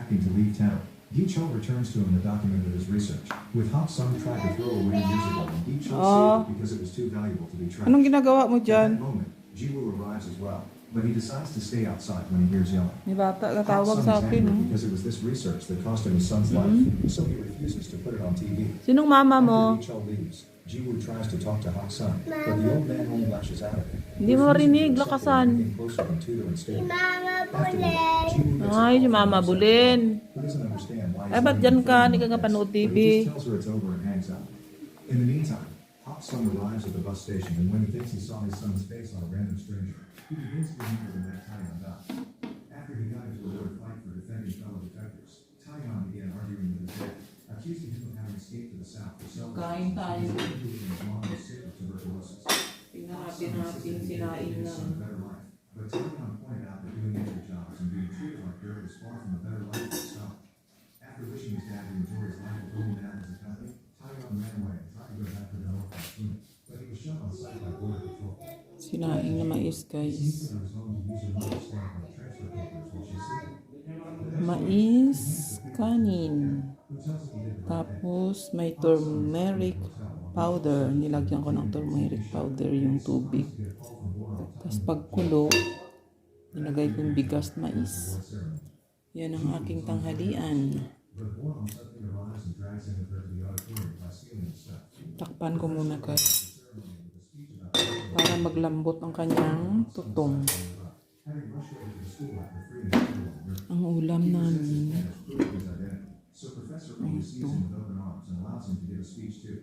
packing to leave town. Gi Chul returns to him the document of his research. With Hak Sung tried to throw away years ago, and Gi Chul saved it because it was too valuable to be trashed. Anong ginagawa mo At that dyan? moment, Jiwoo arrives as well, but he decides to stay outside when he hears yelling. May bata Hak katawag Sung sa is akin. angry Oh. because it was this research that cost him his son's life, so he refuses to put it on TV. Sinong mama mo? After Gi Chul leaves, Jiwoo tries to talk to Hak Sung, but the old man only lashes out at him. Hindi mo marinig, lakasan. Getting closer than Tudor and Stewart. Mama Afterward, Buleng. Jiwoo gets a Ay, si call from Mama his Bulin. secretary, who doesn't understand why he's Ay, ba't letting dyan him ka? film Hindi ka like nga panood this, but TV. he just tells her it's over and hangs up. In the meantime, Hak Sung arrives at the bus station, and when he thinks he saw his son's face on a random stranger, he begins to remember the night Taeyeon died. After he got into a road fight for defending fellow detectives, Taeyeon began arguing with his dad, accusing him of having escaped to the south for Kain tayo. his mom was sick with tuberculosis. Tingnan natin sinain lang. But Taeyeon pointed out that doing extra jobs and being treated like dirt was far from a better life for his son. After wishing his dad to enjoy his life with only that as a company, Taeyeon ran away and tried to go back to the Holocaust room, but he was shot on sight by border patrol. Sinaing na mais, He guys. went to his home to use another stamp on transfer papers while she's sleeping. Mais, kanin. Who tells him he did the right thing. Tapos may turmeric powder. Nilagyan ko ng turmeric powder yung tubig. Tapos pagkulo, nilagay ko yung bigas mais. Yan ang aking tanghalian. But one suddenly arrives and drags him with her to the auditorium by stealing his stuff. Takpan ko muna, guys. Para maglambot ang kanyang tutong. Having rushed over to the school after freeing everyone, Ang ulam namin. his identity. So Professor O receives him with open arms and allows him to give a speech too.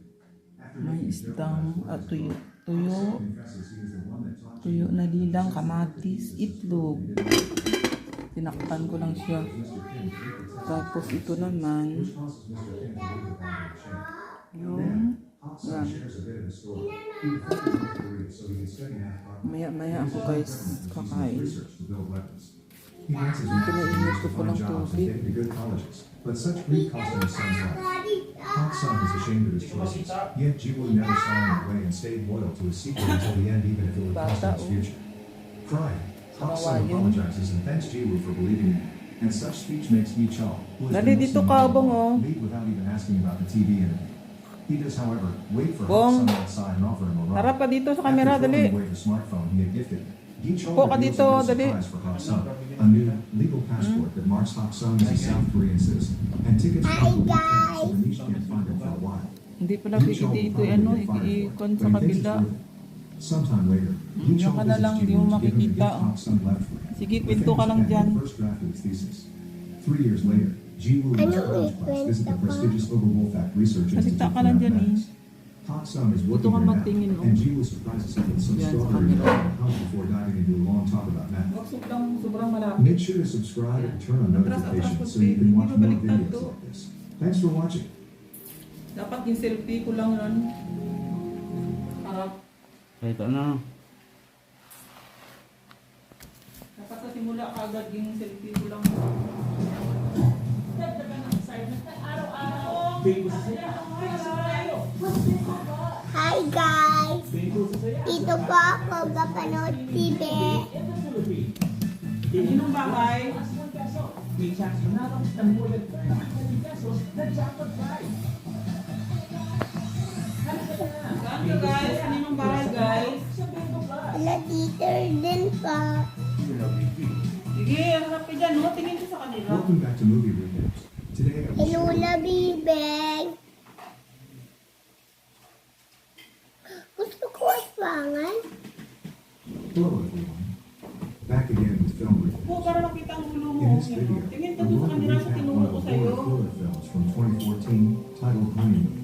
After May making a joke isdang about his tuyo. work, Tuyo. confesses he is the one that taught Tuyo na lilang, kamatis, itlog. Tinakpan ko lang siya. Tapos ito naman, causes Mr. Kim to leave the body of shame. yung Hak Sung shares a bit of his story. He refused not to read so he could study math properly. maya-maya ako guys kakain. Research to build weapons. He wants his men Pinainit ko to po find ng jobs and tubig. get into good colleges, but such greed cost him his son's life. Hak Sung is ashamed of his choices, yet Jiwoo never saw him away and stayed loyal to his secret until the end, even if it would cost him his future. Crying, Hak Sung apologizes and thanks Jiwoo for believing in him. And such speech makes Gi Chul, who has Dali been dito listening ka, all Bong, along, oh. leave without even asking about the TV interview. He does, however, wait for Hak Bong. Sung outside and offer him a ride. Harap ka dito sa camera, After throwing dali. away the smartphone he had gifted him, Gi Chul Po ka reveals dito, a new dali. surprise for Hak Sung, a new legal passport that marks Hak Sung as a South Korean citizen, and tickets Hi, from the guys. so Manish can't find him for a while. Hindi pala Gi Chul pwede ito, will ano, probably get fired i-icon for it, sa but he thinks it's kabila. worth it. Sometime later, Gi Diyan Chul ka na lang, visits di mo Jiwoo to give him the makikita, gift oh. Hak Sung left for him. Sige, The pinto ka famous lang pen dyan. and first draft of his thesis. 3 years later, Jiwoo and his Ano college eh, class visit the kwento ka? prestigious Oberwolfach Research Salita Institute ka for lang dyan, eh. mathematics. Hak Sung is Dito working ka there now, magtingin, oh. and Jiwoo surprises him with some Yan, sa strawberry kanila. milk and honey before diving into a long talk about math. Sobrang malapit. Make sure to subscribe and turn on notifications so you can watch more videos like this. Thanks for watching. Dapat yung selfie ko lang nun. Harap. Ito na. Dapat sa simula kaagad yung selfie ko lang. Hi guys! Dito po ako kapanood TV. Sinong bahay? Saan ka guys? Sinong bahay guys? Wala teacher din po. Sige, harap ka dyan, no? Tingin ka sa kanila. Welcome back to Movie Recaps. Today I will share Lula Bibeng. Gusto ko aswangan. Hello everyone. Back again with film review. Po, para makita ang ulo mo. In this video, Tingin ka I'm doon sa going to kanila sa recap tinuro one ko of the sa'yo. horror films from 2014 titled Honeymoon.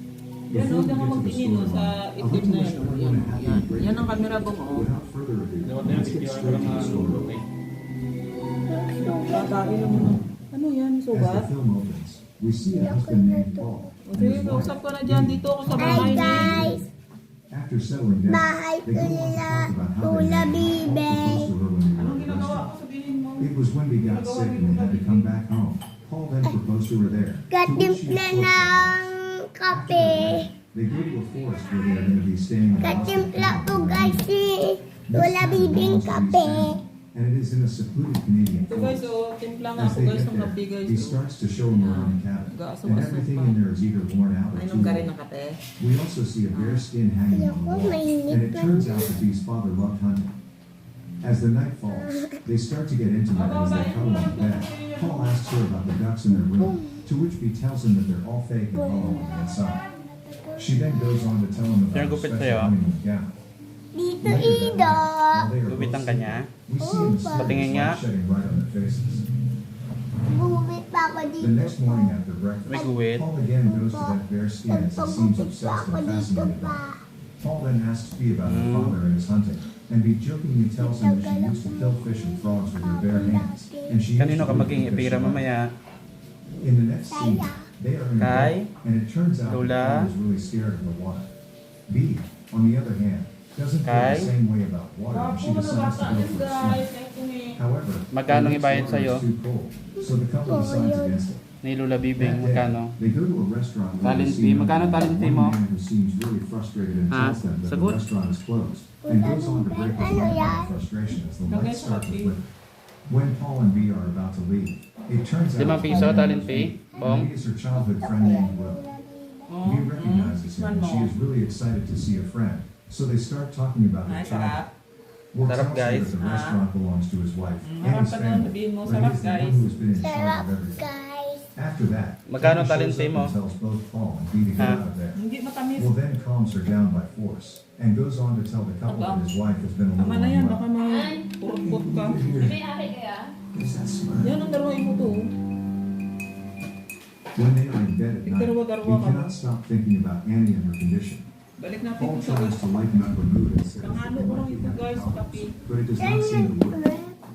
Yan, Before no? we Diyan ka get to the magtingin no, sa storyline, I'd itlog like to na wish yan. everyone a happy and great Yan ang day. camera bang oh. Without further ado, let's get straight to the story. Tatagin mo na. Ano yan? As the Sugat? film opens, we see a husband named Paul and Okay, his kausap wife. ko na dyan. Dito ako sa Hi bahay niya. guys! After settling down, Bahay they ko go on to nila, talk about how they Lula met and Paul Bibeng. proposed to her when they were Anong at the ginagawa restaurant. ko? Sabihin mo. It was when we got sick and they had to come back home. Paul then proposed to her there. to which she Katimpla of course said ng yes. kape. They go to a forest where they are going to be staying in a hospital Katimpla town po for a guys week. si This Lula time, Bibeng Paul kape. sees Sam. and it is in a secluded Canadian Ito guys, forest. timpla nga As ako they guys get ng there, kape guys. he starts to show him around the cabin, and everything in there is either worn out or too old. kape? We also see a bear skin hanging on the wall, and it turns out that Bee's father loved hunting. As the night falls, they start to get intimate as they cuddle on the bed. Paul asks her about the ducks in their room, to which Bee tells him that they're all fake and hollow on the inside. She then goes on to tell him about her Pinagupit special sa'yo? honeymoon gown. Dito, Later that Ido. night, while they are Gupit ang both kanya? sleeping, we see in the sleep Patingin nga. shedding right on their faces. Bumit pa ako The dito. next morning after breakfast, May guwit. Paul again goes to that bear skin as he seems Pagpagupit pa obsessed ako and dito fascinated pa. by it. Paul then asks Bee about her father and his hunting, and Bee jokingly tells him that she used to kill fish and frogs with her bare hands, and she used Kanino to ka eat maging the fish ipira alive. mamaya? In the next scene, they are in the Kai, boat, and it turns out that Lola. Paul is really scared of the water. Bee, on the other hand, doesn't feel Kai. the same way about water, and she decides to go for a swim. However, Magkano the next ibayad water sa'yo? is too cold, so the couple decides against it. Ni Lola Bibing, That day, magkano? they go to a restaurant where Talent they see fee. Magkano one talent fee mo? man who seems really frustrated and Ha? tells them that the Sagot? restaurant is closed, and goes on to break his Ano leg out yan? of frustration as the Okay, lights start to sorry. flicker. When Paul and Bee are about to leave, it turns out 5 piso, Paul talent fee. Bong. Bee is her childhood friend named Will. Bee recognizes him and she is really excited to see a friend, so they start talking about their childhood. Will Sarap, tells her guys. that the restaurant belongs to his wife and Harap his ka na, family, sabihin mo, but sarap, he's the one guys. who has been in charge Sarap, of everything. guys. After that, Magkano Tony talent shows fee up mo? and tells both Paul and Bee to get Ha? out of there. Hindi matamis. Will then calms her down by force and goes on to tell the couple that his wife has been a Tama little na yan, baka unwell. mapurot ka. Is that smart? Yan ang daruin mo to. When they are in bed at night, Darwa-darwa he ka cannot mo. stop thinking about Annie and her condition. Balik natin Paul ito sa tries to lighten up her mood and says that Panghalo they ko might lang be ito having guys, problems, kape. but it does not seem to work.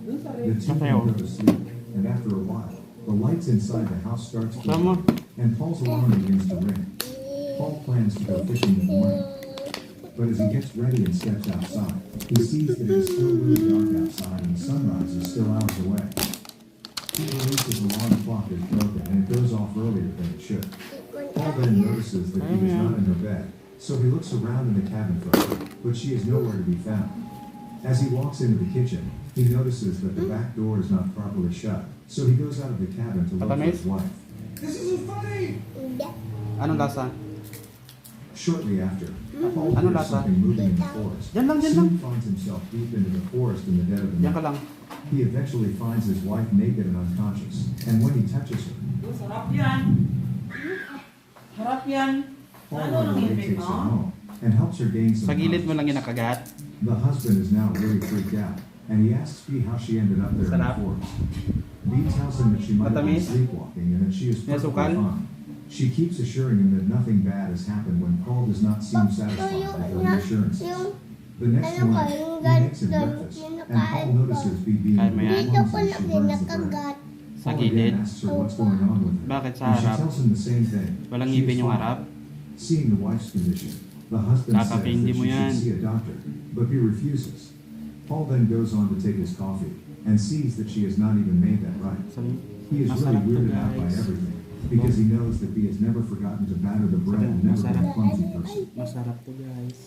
Dun sa The red. two Sasayaw. go to sleep, and after a while, the lights inside the house start to Sama. flicker, and Paul's alarm begins to ring. Paul plans to go fishing in the morning, but as he gets ready and steps outside, he sees that it is still really dark outside and the sunrise is still hours away. He believes his alarm clock is broken and it goes off earlier than it should. Paul then notices that he is not in her bed, so he looks around in the cabin for her, but she is nowhere to be found. As he walks into the kitchen, he notices that the back door is not properly shut, so he goes out of the cabin to look for Patamis? his wife. Hindi. Anong lasa? Shortly after, Paul Ano hears lasa? something moving in the forest. Yan lang, yan Soon lang. finds himself deep into the forest in the dead of the Yan ka night. lang. He eventually finds his wife naked and unconscious, and when he touches her, Sarap yan. Sarap yan. Paul Ano right nang away ibig takes her mo? home and helps her gain some Sa gilid mo lang confidence. yung nakagat. The husband is now really freaked out, and he asks Bee how she ended up there in the Sarap. forest. Bee tells him that she might have been Matamis? sleepwalking and that she is May perfectly asukal? fine. She keeps assuring him that nothing bad has happened when Paul does not seem So satisfied yung, with her reassurances. yung, The next ano ka, morning, yung he makes him ganun, breakfast, yung and Paul nakain ko. notices Bee being Ay, may Dito ko clumsy as lang she din burns the bread. nakagat. Sa Paul gilid. again asks her what's going on with her, Bakit sa and she harap? tells him the same thing. Walang She is ngipin yung fine. harap? Seeing the wife's condition, the husband says that Kakapindi she mo yan. should see a doctor, but he refuses. Paul then goes on to take his coffee and sees that she has not even made that right. Sabi, He is really masarap to weirded out by guys. everything because he knows that he has never forgotten to batter the bread and never been a clumsy person. Masarap to guys.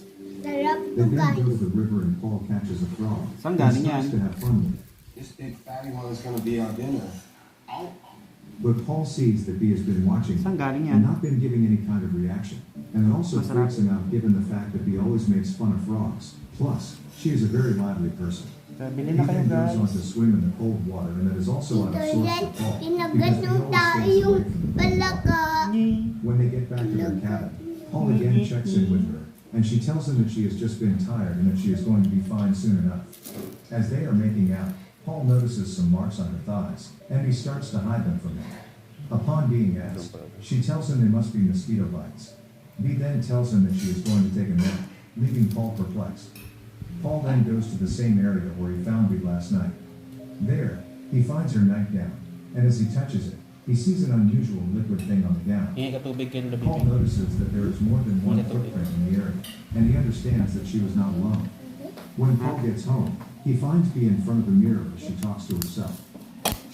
Sarap They to then guys. go to the river and Paul catches a frog. Saan and galing starts yan? to have fun with it. This big fatty one is gonna be our dinner. But Paul sees that Bee has been watching Saan galing and yan? not been giving any kind of reaction. And it also Masarap. freaks him out given the fact that Bee always makes fun of frogs. Plus, she is a very lively person. Bili He na kayo then goes on guys. to swim in the cold water, and that is also out of Ito source yan, for Paul. tinagat because he ng always tao stays yung away from the cold water. palaka. When they get back to their cabin, Paul again checks in with her, and she tells him that she has just been tired and that she is going to be fine soon enough. As they are making out, Paul notices some marks on her thighs, and he starts to hide them from her. Upon being asked, she tells him they must be mosquito bites. Bee then tells him that she is going to take a nap, leaving Paul perplexed. Paul then goes to the same area where he found Bee last night. There, he finds her nightgown, and as he touches it, he sees an unusual liquid thing on the gown. Hingi ka tubig kay Lola Paul Bibing. notices that there is more than one footprint in the area, and he understands that she was not alone. When Paul gets home, he finds Bee in front of the mirror as she talks to herself.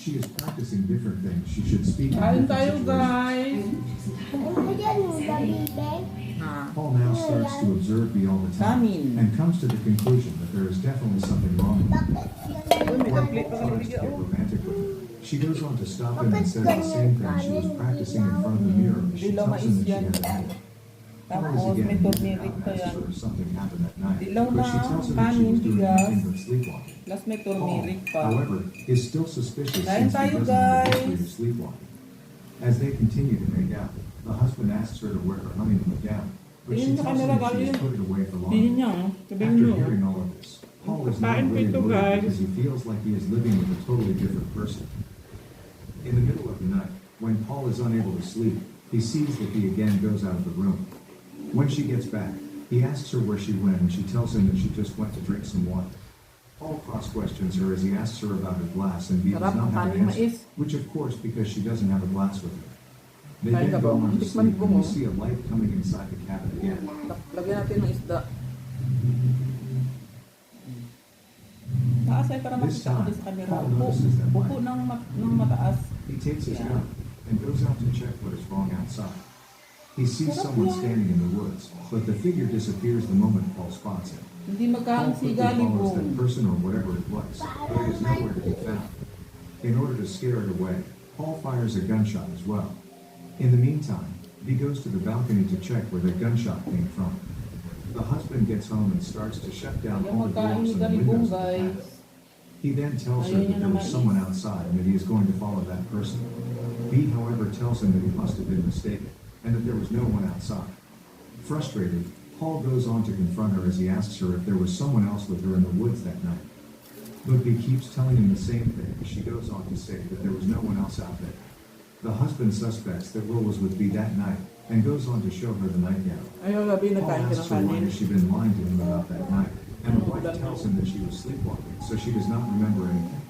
She is practicing different things she should speak in Kain different tayo situations. guys. Ano yan, baby? Ha? Paul now starts to observe Bee all the time Kanin. and comes to the conclusion that there is definitely something wrong with him. Bakit Uy, may yan? complete pa kami Tries to video. get romantic with him. She goes on to stop him and says the same thing she was practicing in front of the mirror as she Dilaw tells him that she mais has a yan. headache. Paul Tapos is may again turmeric out pa and asks yan. her if something happened that night, Dilaw but she na, tells him that she kanin, was doing bigas. nothing but sleepwalking. Plus may Paul, turmeric pa. however, is still suspicious Kain since he tayo, doesn't have a history guys. of sleepwalking. As they continue to make out, the husband asks her to wear her honeymoon gown, but she Tingin sa tells him camera, that she has galing. put it away for Bilhin long. niya, oh. Sabihin After niyo. hearing all of this, Paul is now Kain really pito, worried guys. because he feels like he is living with a totally different person. In the middle of the night, when Paul is unable to sleep, he sees that he again goes out of the room. When she gets back, he asks her where she went and she tells him that she just went to drink some water. Paul cross-questions her as he asks her about her glass and Bee does Sarap not ng have kanin an answer, mais. which of course because she doesn't have a glass with her. They Kain then ka go ba? on to Tikman sleep ko and mo. we see a light coming inside the cabin again. Lagyan natin ng isda. Taas ay para This makita ko time, din sa camera. Paul Upo. notices that Upo ng mataas. He takes his Yeah. gun and goes out to check what is wrong outside. He sees Sarap someone yan. standing in the woods, but the figure disappears the moment Paul spots him. Hindi Paul magkaan si quickly follows that Galibong. person or whatever it was, but it is nowhere to be found. In order to scare it away, Paul fires a gunshot as well. In the meantime, he goes to the balcony to check where the gunshot came from. The husband gets home and starts to shut down Ayaw all the magkain doors ni and the Galibong, windows of the guys. cabin. He then tells her Ayaw that niya there na was mais. someone outside and that he is going to follow that person. Bee, however, tells him that he must have been mistaken and that there was no one outside. Frustrated, Paul goes on to confront her as he asks her if there was someone else with her in the woods that night. But Bee keeps telling him the same thing as she goes on to say that there was no one else out there. The husband suspects that Will was with Bee that night and goes on to show her the nightgown. Ayaw gabi Paul nagkain ka ng asks her why kanin. has she been lying to him about that night, and the wife tells him that she was sleepwalking, so she does not remember anything.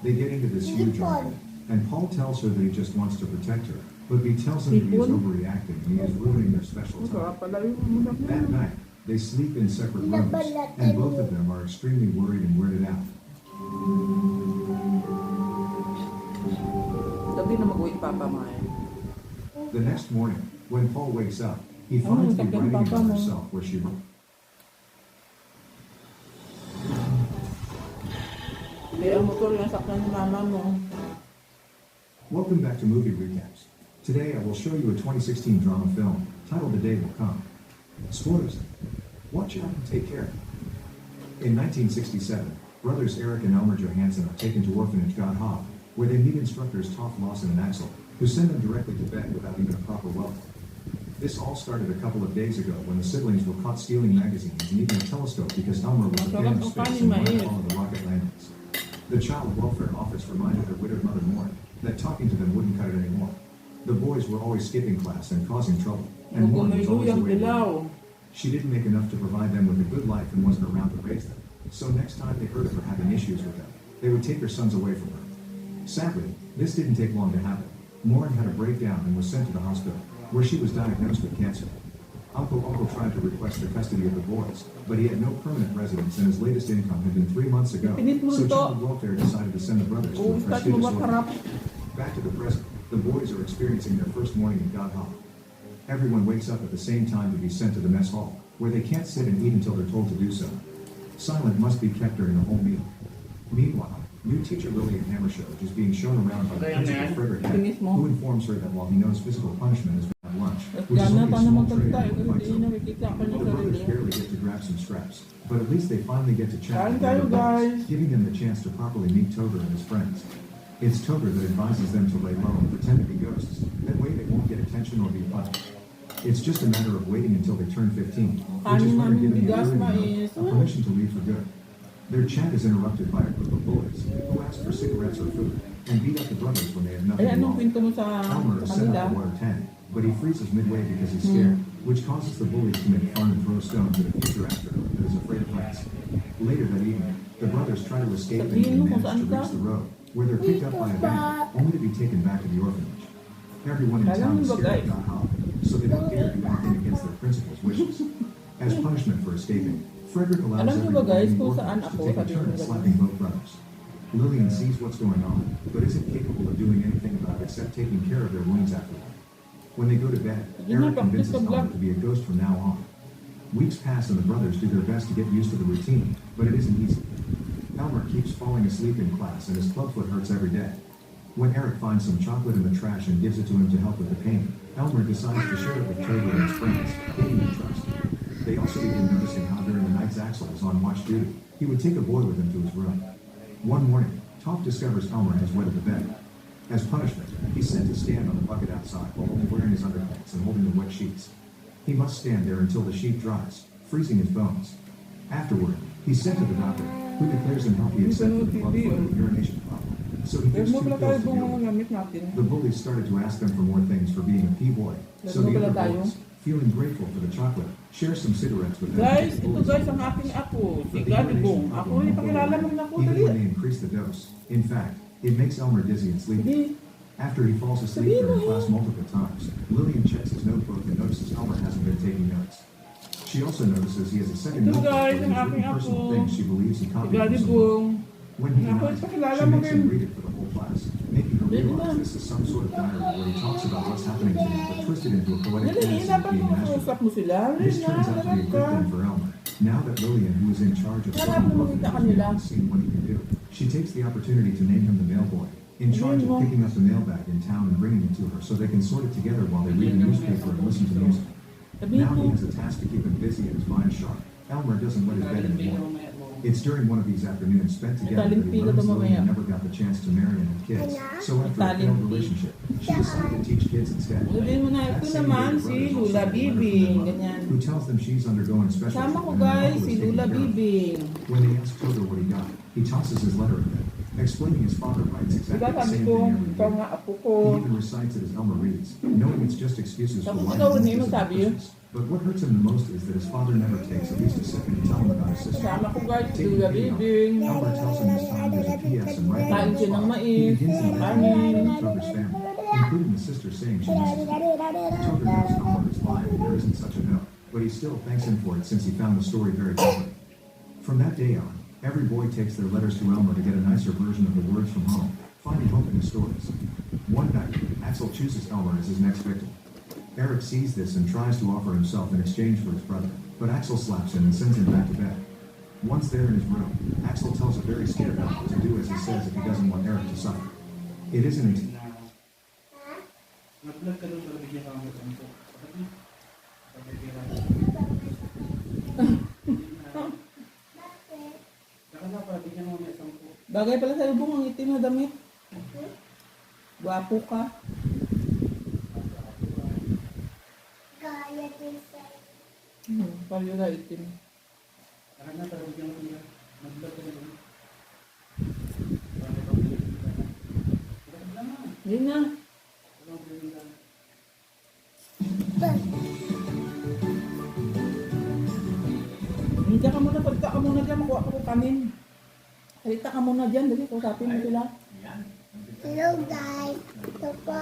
They get into this huge argument, and Paul tells her that he just wants to protect her, but Bee tells him that he is Sipon? overreacting and he is ruining their special Sarap time. pala yung That night, they sleep in separate rooms, and both of them are extremely worried and weirded out. Gabi na mag-uwi papa mo eh. The next morning, when Paul wakes up, he finds Bee sakyan writing papa about mo. herself where she wrote. Kaya ang motor yung sakyan ni mama mo. Welcome back to Movie Recaps. Today I will show you a 2016 drama film titled The Day Will Come. Spoilers. Watch out and take care. In 1967, brothers Eric and Elmer Johansson are taken to orphanage God Hof, where they meet instructors Toff Lawson and Axel, who send them directly to bed without even a proper welcome. This all started a couple of days ago when the siblings were caught stealing magazines and even a telescope because Elmer was a fan of space and wanted to follow the rocket landings. The Child Welfare Office reminded their widowed mother Maureen that talking to them wouldn't cut it anymore. The boys were always skipping class and causing trouble, and Maureen was always Gumiluyang away. dilaw. She didn't make enough to provide them with a good life and wasn't around to raise them. So next time they heard of her having issues with them, they would take her sons away from her. Sadly, this didn't take long to happen. Maureen had a breakdown and was sent to the hospital, where she was diagnosed with cancer. Uncle tried to request the custody of the boys, but he had no permanent residence and his latest income had been 3 months ago, Pinit mo so to. Child Welfare decided to send the brothers to a Uustat mo prestigious ba harap? orphanage. Back to the present, the boys are experiencing their first morning in God Hall. Everyone wakes up at the same time to be sent to the mess hall, where they can't sit and eat until they're told to do so. Silent must be kept during the whole meal. Meanwhile, new teacher Lillian Hammershow is being shown around by the principal Frederick Heck, Tinis mo. who informs her that while he knows physical punishment is bad lunch, At which is gana only pa a naman small tray tayo of kasi fights hindi over. nakikita ka niya The brothers sarili. barely get to grab some scraps, but at least they finally get to chat Kain with tayo, the boys, guys. giving them the chance to properly meet Toger and his friends. It's Toger that advises them to lay low and pretend to be ghosts. That way they won't get attention or be punished. It's just a matter of waiting until they turn 15, which is Kanin when they're namin given the bigas, early mais. a permission to leave for good. Their chat is interrupted by a group of bullies who ask for cigarettes or food and beat up the brothers when they have nothing Ay, to anong offer. kwento mo sa Elmer is set kanila? up the water tank, but he freezes midway because he's scared, which causes the bullies to make fun and throw stones at a future actor that is afraid of heights. Later that evening, the brothers try to escape and Sabihin mo kung manage saan to ka. reach the road, where they're picked up by a van, only to be taken back to the orphanage. Everyone in Alam town mo is ba, scared of guys? Doc Howe, so they don't dare do anything against their principal's wishes. As punishment for escaping, Frederick allows Alam niyo ba, everyone guys, in the kung saan orphanage ako, to take a sabi turn ko at ba? slapping both brothers. Lillian sees what's going on, but isn't capable of doing anything about it except taking care of their wounds afterward. When they go to bed, Eric convinces Elmer to be a ghost from now on. Weeks pass and the brothers do their best to get used to the routine, but it isn't easy. Elmer keeps falling asleep in class and his clubfoot hurts every day. When Eric finds some chocolate in the trash and gives it to him to help with the pain, Elmer decides to share it with Toby and his friends, gaining their trust. They also begin noticing how during the nights Axel was on watch duty, he would take a boy with him to his room. One morning, Top discovers Elmer has wetted the bed. As punishment, he's sent to stand on the bucket outside while only wearing his underpants and holding the wet sheets. He must stand there until the sheet dries, freezing his bones. Afterward, he's sent to the doctor, who declares him healthy except for the clubfoot and urination problem. So he gives 2 pills to deal with it. The bullies started to ask them for more things for being a P-boy. So the other boys, feeling grateful for the chocolate, share some cigarettes with them. Guys, ito guys ang aking apo. Si Gabigong. Ako rin pakilala mo na ako. Even Dali. when they increase the dose, in fact, it makes Elmer dizzy and sleepy. After he falls asleep during class multiple times, Lillian checks his notebook and notices Elmer hasn't been taking notes. She also notices he has a second Ito notebook guys, where ang he's aking written personal apo. things she believes he Si copied from someone. Gabigong. When he Ako, denies it, pakilala she mo makes him rin. read it for the whole class, making her realize this is some sort of diary where he talks about what's happening to him, but twisted into a poetic Dali, fantasy of dapat being an astronaut. makausap mo sila. This Rin na, turns out to be a dapat good ka. thing for Elmer. Now that Lillian, who is in charge of Sarap someone mo above him, makita has kanila. now seen what he can do, she takes the opportunity to name him the mailboy, in charge of picking up the mailbag in town and bringing it to her so they can sort it together while they read a newspaper and listen to music. Sabihin Now mo. he has a task to keep him busy and his mind sharp. Elmer doesn't wet his bed anymore. It's during one of these afternoons spent together that he learns Lillian never got the chance to marry and have kids. So after a failed relationship, she decided to teach kids instead. Sabihin mo na, That ito same naman day, the si brothers also Lula get a letter from their Bibing. mother, Ganyan. who tells them she's undergoing special Sama ko treatment and her guys, uncle si is taking Lula care of her. Bibing. When they ask Toto what he got, he tosses his letter at them, explaining his father writes Diba exactly the sabi same ko, thing every ikaw day. nga apo ko. He even recites it as Elmer reads, knowing it's just excuses for Tapos why ikaw he rin won't yung visit sabi for yun. Christmas. But what hurts him the most is that his father never takes at least a second to tell him about his sister. Sama ko guys, si Taking Lula pity on Bibing. him, Elmer tells him this time there's a P.S. and right Kain there siya ng he mais, begins to kanin. imagine Toger's family, including the sister saying she misses him. Toger knows Elmer is lying and there isn't such a note, but he still thanks him for it since he found the story very comforting. From that day on, every boy takes their letters to Elmer to get a nicer version of the words from home, finding hope in his stories. One night, Axel chooses Elmer as his next victim. Eric sees this and tries to offer himself in exchange for his brother, but Axel slaps him and sends him back to bed. Once there in his room, Axel tells a very scared Elmer to do as he says if he doesn't want Eric to suffer. It isn't easy. Nag-vlog ka doon sa bigyan ka ng sampo. Saka na para bigyan mo ng sampo. Bagay pala sa bung ang itim na damit. Gwapo ka. Kaya din sa Palyo na itim. Saka na para bigyan mo niya. Nag-vlog ka na doon. Para pag-vlog ka na. Wala ka lang. Hindi na. Wala ka lang. Hindi ka muna, pagka ka muna dyan, makuha ko kanin. Halita ka muna dyan, dali, kusapin mo sila. Hello guys. Ito po.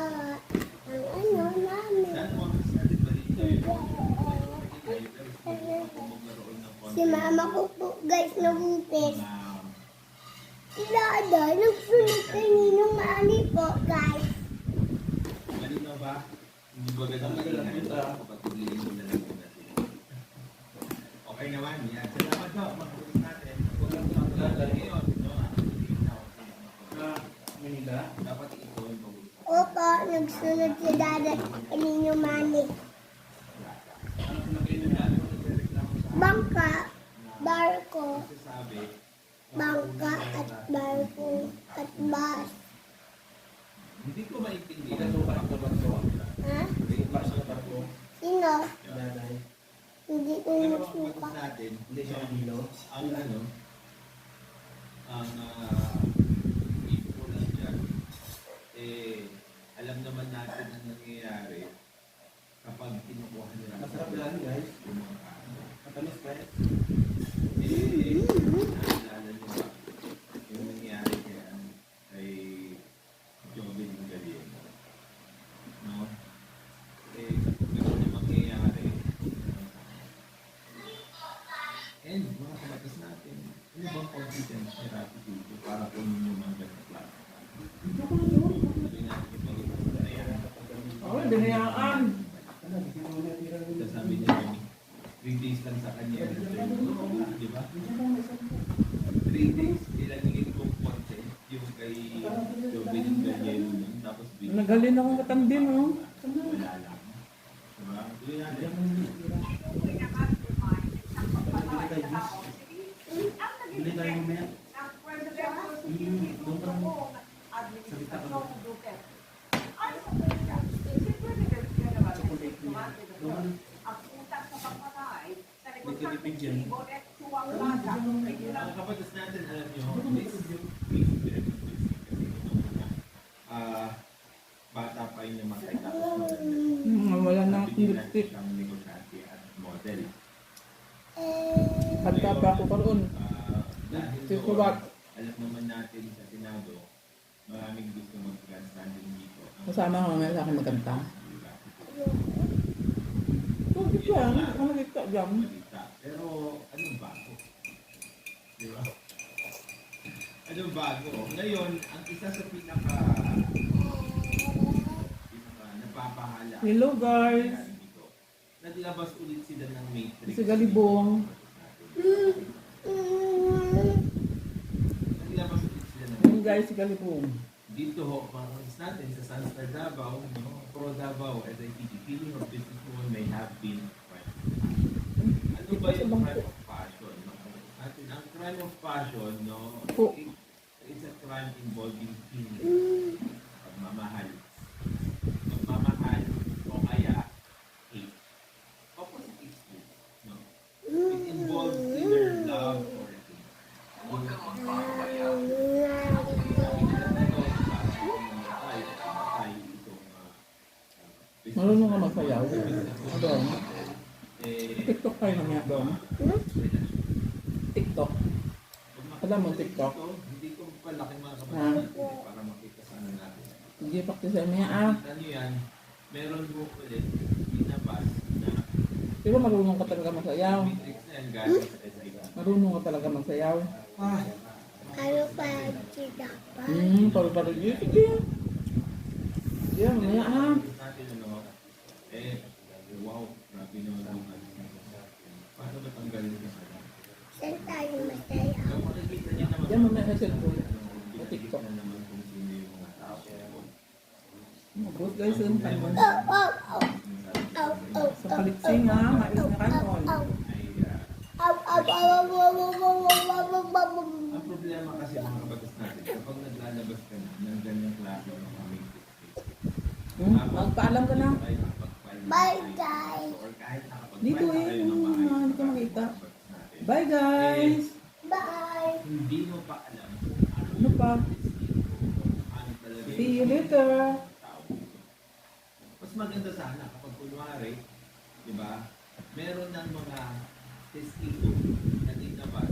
Ang ano namin. Si mama ko po guys nagupit. Si Dada nagsunod kaninong mani po guys. Malinaw ba? Hindi ba ganda kapatuloyin mo na lang po natin. Okay naman, yan. Salamat po, mag-ulit natin. Huwag lang lang ngayon. Manila. Dapat ito yung pag-ulit. Opo, nagsunod si Dada kaninong mani. Ano kung nag-inunan mo, nagreklamo sa Bangka, barko, sabi, bangka at barko at bus. hindi ko maintindihan. Sukat ka ba ito? Ha? Sukat sa barko. Sino? Daday. Hindi ko Pero nagsuka. pag natin, Hindi siya nilo. ang ano, ang ito ko lang dyan, alam naman natin ang nangyayari kapag kinukuha nila. Masarap yan guys. Yung mga kaano. Matamis guys. Naalala niyo ba yung nangyari kay Jovin Magalieno? No? Ganun yung mangyayari. And mga kamatas natin, ano bang confidence ni Rafi dito para po ninyo mga ganito klase? Sabi natin yung pag-uusap na yan. Oh, binayaan. Ano, bigyan mo na tira rin. Tapos sabi niya, 3 days lang sa kanya. Di ba? 3 days, ilalagay kong content yung kay Jobin yung ganyan yun. Tapos bigyan. Nagalin akong katambi mo. Wala lang. Diba? Tuloy natin. Bili tayo mamaya. Doon ka mo. Salita ka mo. Chocolate niya. Doon may tinipid yan. Ang kapatas natin, alam nyo, this is bata pa yun namatay tapos Wala na akong bigyan natin lipstick. siyang negosyante at model. Handa pa ako karoon. Dahil Si doon, Kubat. alam naman natin sa Senado, maraming gusto mag-grandstanding dito. Kasama ko mamaya sa akin magkanta. Bakit yan? Ano nakita dyan? Balita. Pero anong bago? Di ba? Anong bago? Ngayon, ang isa sa pinaka napapahala. Hello guys! Dito, naglabas ulit sila ng Matrix. Si Galibong. Naglabas ulit sila ng Yung guys, si Galibong. dito ho, mga natin sa Sunstar Davao, Pro Davao, SITG, feeling of business woman may have been crime. Ano ba yung crime of passion? Natin, ang crime of passion, no, it's a crime involving feeling, pagmamahal. Pagmamahal o kaya hate. Opposite is hate, no? It involves either love or hate. Marunong ka magsayaw. Doon. TikTok kayo mamaya doon. TikTok. Alam mo TikTok? Hindi ko palaki mga Ha? kapatid para makita sana natin. Hindi pa kasi mamaya ah. Kita nyo yan, meron mo ulit binabas na Di ba marunong ka talaga magsayaw? matrix na yan galing sa SIG. Marunong ka talaga magsayaw. Ano pa sila pa? Paru-paru yun. Sige. Sige, mamaya ah. Natin ano, wow, grabe naman yung paano ba tanggalin ka sa Saan tayo masaya? kung makikita nyo naman, Yan mamaya sa cellphone. Sa TikTok TikTok. na naman kung sino yung mga tao. Good guys, yun. Taiwan. Oh. Sa palitsing ha. Mais na kanon. Ang problema kasi mga kabatas natin, kapag naglalabas ka na ng ganyang klase ng mga matrix, Magpaalam ka na. ay nakapag-file na Bye, tayo. guys. Or kahit nakapag-file Dito na eh. kayo ng maayos Hindi ka makita. sa kabatas natin, Bye guys! Bye. hindi mo pa alam kung Ano pa? ano talaga See you later! tao dito. Mas maganda sana kapag kunwari, di ba, meron ng mga testigo na dinabas